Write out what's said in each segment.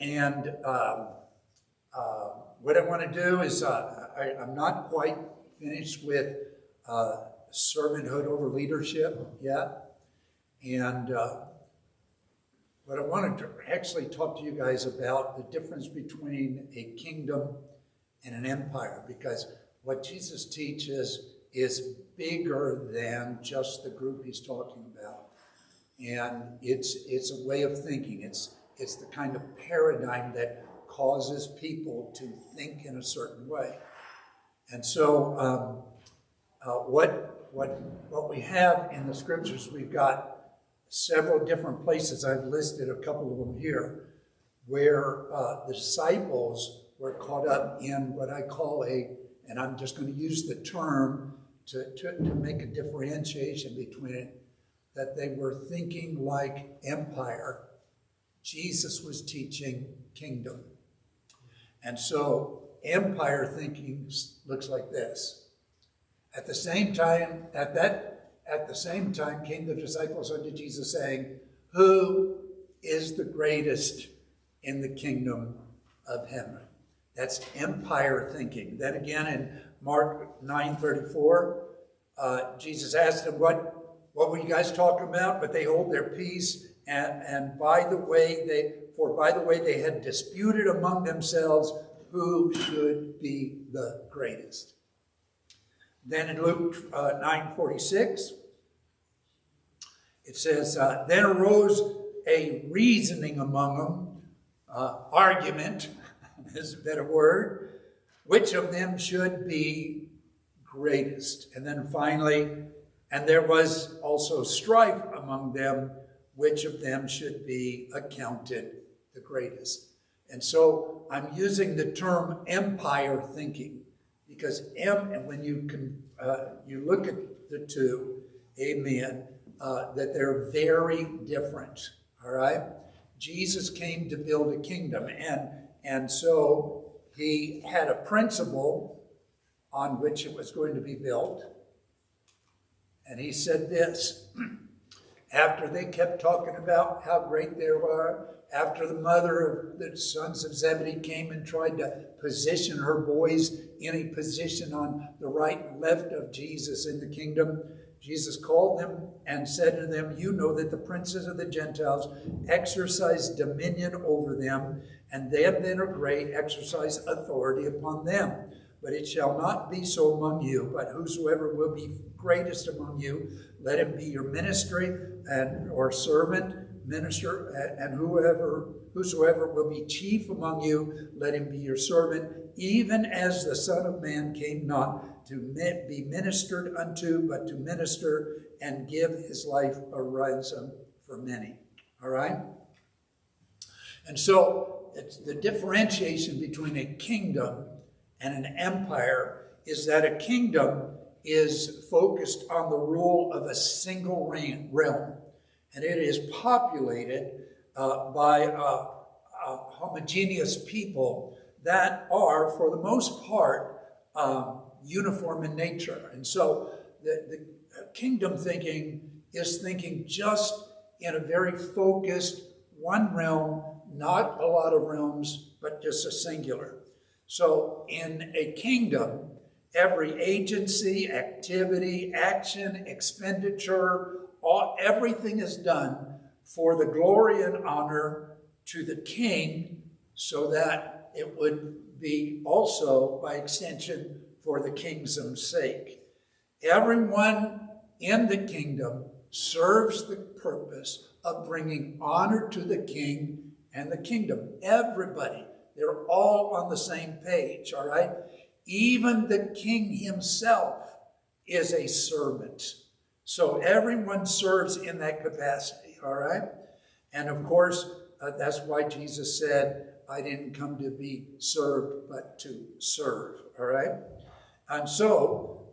And what I want to do is, I'm not quite finished with servanthood over leadership yet. And what I wanted to actually talk to you guys about the difference between a kingdom and an empire, because what Jesus teaches is bigger than just the group he's talking about. And it's a way of thinking. It's the kind of paradigm that causes people to think in a certain way. And so what we have in the scriptures, we've got several different places. I've listed a couple of them here, where the disciples were caught up in what I call and I'm just going to use the term to make a differentiation between it, that they were thinking like empire. Jesus was teaching kingdom. And so empire thinking looks like this. At the same time came the disciples unto Jesus saying, "Who is the greatest in the kingdom of heaven?" That's empire thinking. Then again in Mark 9:34, Jesus asked them, what were you guys talking about? But they hold their peace, and by the way they had disputed among themselves who should be the greatest. Then in Luke 9:46, it says, then arose a reasoning among them, argument is a better word, which of them should be greatest. And then finally, and there was also strife among them, which of them should be accounted the greatest. And so I'm using the term empire thinking, because and when you look at the two, amen, that they're very different, all right? Jesus came to build a kingdom, and so he had a principle on which it was going to be built. And he said this, after they kept talking about how great they were, after the mother of the sons of Zebedee came and tried to position her boys in a position on the right and left of Jesus in the kingdom, Jesus called them and said to them, "You know that the princes of the Gentiles exercise dominion over them, and them that are great exercise authority upon them. But it shall not be so among you, but whosoever will be greatest among you, let him be your ministry or servant, minister, and whosoever will be chief among you, let him be your servant, even as the Son of Man came not to be ministered unto, but to minister and give his life a ransom for many." All right? And so it's the differentiation between a kingdom and an empire is that a kingdom is focused on the rule of a single realm, and it is populated by homogeneous people that are, for the most part, uniform in nature. And so the kingdom thinking is thinking just in a very focused one realm, not a lot of realms, but just a singular. So in a kingdom, every agency, activity, action, expenditure, everything is done for the glory and honor to the king, so that it would be also, by extension, for the kingdom's sake. Everyone in the kingdom serves the purpose of bringing honor to the king and the kingdom. Everybody. They're all on the same page, all right? Even the king himself is a servant. So everyone serves in that capacity, all right? And of course, that's why Jesus said, "I didn't come to be served, but to serve," all right? And so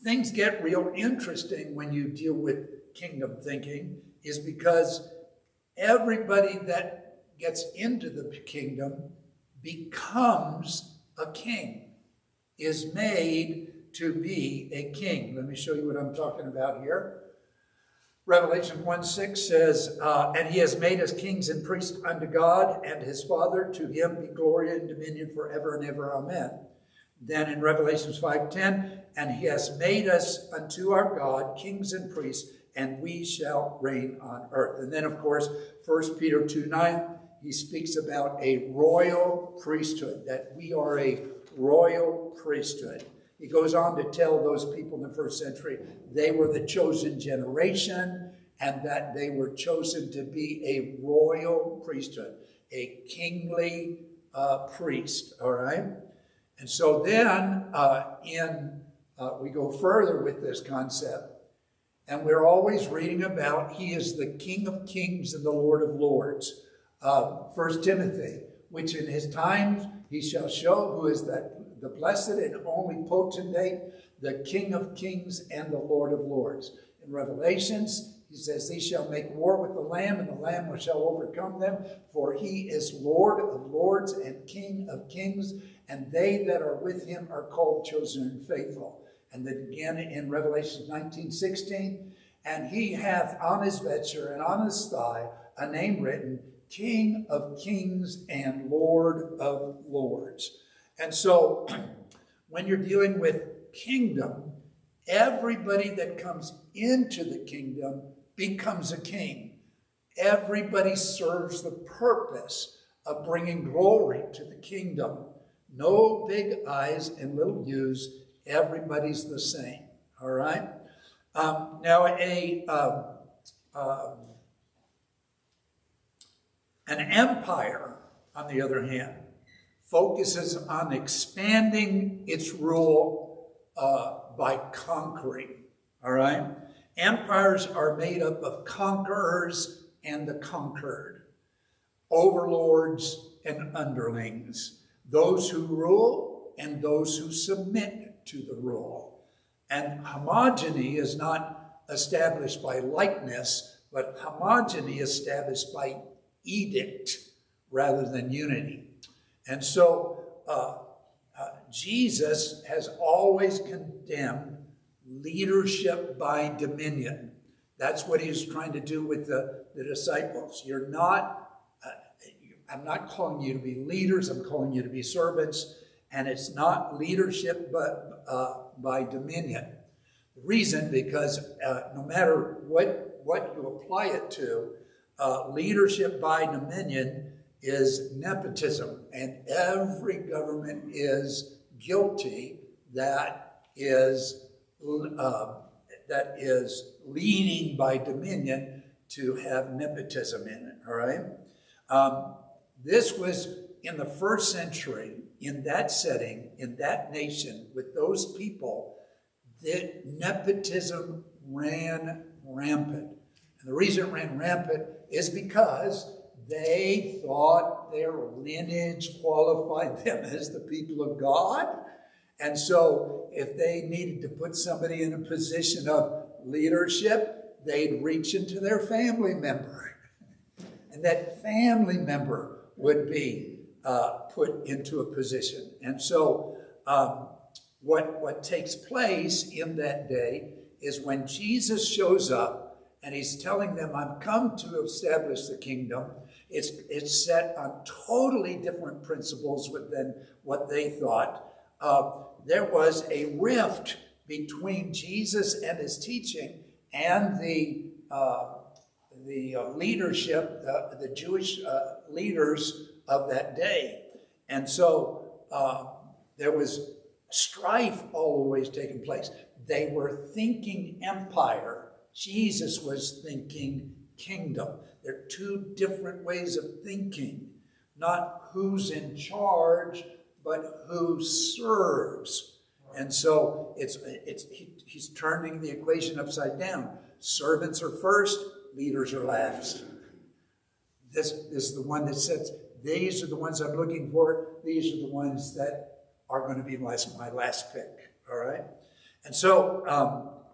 things get real interesting when you deal with kingdom thinking, is because everybody that gets into the kingdom becomes a king, is made to be a king. Let me show you what I'm talking about here. Revelation 1:6 says, and he has made us kings and priests unto God and his Father. To him be glory and dominion forever and ever. Amen. Then in Revelation 5:10, and he has made us unto our God kings and priests, and we shall reign on earth. And then, of course, 1 Peter 2:9, he speaks about a royal priesthood, that we are a royal priesthood. He goes on to tell those people in the first century they were the chosen generation and that they were chosen to be a royal priesthood, a kingly priest, all right? And so then we go further with this concept, and we're always reading about he is the King of kings and the Lord of lords. 1 Timothy, which in his times he shall show who is the blessed and only potentate, the King of kings and the Lord of lords. In Revelations, he says, he shall make war with the Lamb, and the Lamb shall overcome them, for he is Lord of lords and King of kings, and they that are with him are called, chosen, and faithful. And then again in Revelation 19:16, and he hath on his vesture and on his thigh a name written, King of kings and Lord of lords. And so when you're dealing with kingdom, everybody that comes into the kingdom becomes a king. Everybody serves the purpose of bringing glory to the kingdom. No big I's and little U's. Everybody's the same. All right? Now, an empire, on the other hand, focuses on expanding its rule by conquering. All right? Empires are made up of conquerors and the conquered, overlords and underlings, those who rule and those who submit to the rule. And homogeny is not established by likeness, but homogeny is established by edict rather than unity. And so Jesus has always condemned leadership by dominion. That's what he's trying to do with the disciples. You're not, I'm not calling you to be leaders, I'm calling you to be servants, and it's not leadership but by dominion. The reason, because no matter what you apply it to, leadership by dominion is nepotism, and every government is guilty that is leading by dominion to have nepotism in it, all right? This was in the first century, in that setting, in that nation, with those people, that nepotism ran rampant. And the reason it ran rampant is because they thought their lineage qualified them as the people of God. And so if they needed to put somebody in a position of leadership, they'd reach into their family member. And that family member would be put into a position. And so what takes place in that day is when Jesus shows up and he's telling them, I've come to establish the kingdom. It's set on totally different principles than what they thought. There was a rift between Jesus and his teaching and the leadership, the Jewish leaders of that day. And so there was strife always taking place. They were thinking empire. Jesus was thinking kingdom. They're two different ways of thinking. Not who's in charge, but who serves. And so he's turning the equation upside down. Servants are first, leaders are last. This is the one that says, these are the ones I'm looking for. These are the ones that are going to be my last pick. All right? And so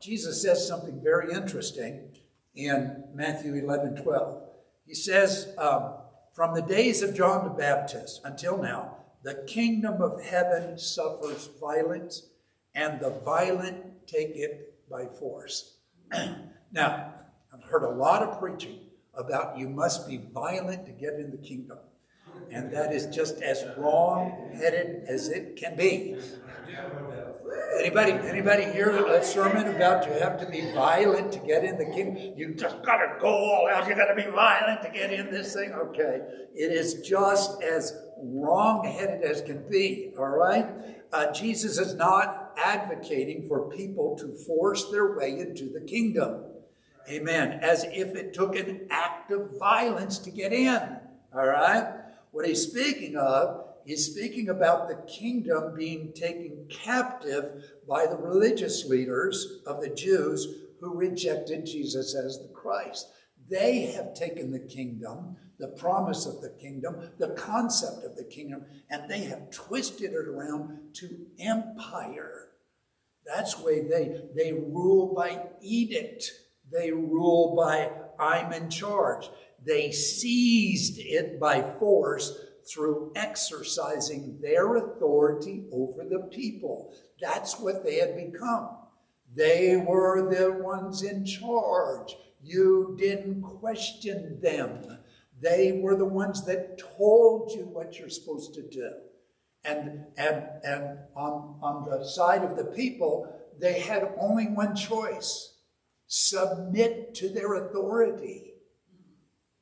Jesus says something very interesting in Matthew 11:12. He says, from the days of John the Baptist until now, the kingdom of heaven suffers violence, and the violent take it by force. Now, heard a lot of preaching about you must be violent to get in the kingdom. And that is just as wrong-headed as it can be. Anybody hear a sermon about you have to be violent to get in the kingdom? You just got to go all out. You got to be violent to get in this thing. Okay, it is just as wrong-headed as can be. All right, Jesus is not advocating for people to force their way into the kingdom. Amen. As if it took an act of violence to get in. All right. What he's speaking of, he's speaking about the kingdom being taken captive by the religious leaders of the Jews who rejected Jesus as the Christ. They have taken the kingdom, the promise of the kingdom, the concept of the kingdom, and they have twisted it around to empire. That's why they rule by edict. They rule by I'm in charge. They seized it by force through exercising their authority over the people. That's what they had become. They were the ones in charge. You didn't question them. They were the ones that told you what you're supposed to do. And on the side of the people, they had only one choice: submit to their authority.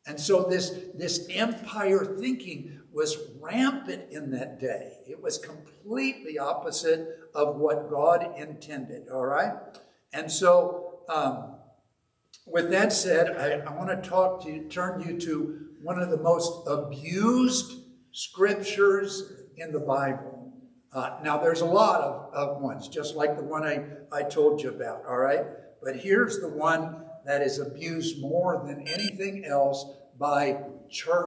And so this empire thinking was rampant in that day. It was completely opposite of what God intended, all right? And so with that said, I want to turn you to one of the most abused scriptures in the Bible. Now, there's a lot of ones, just like the one I told you about, all right? But here's the one that is abused more than anything else by church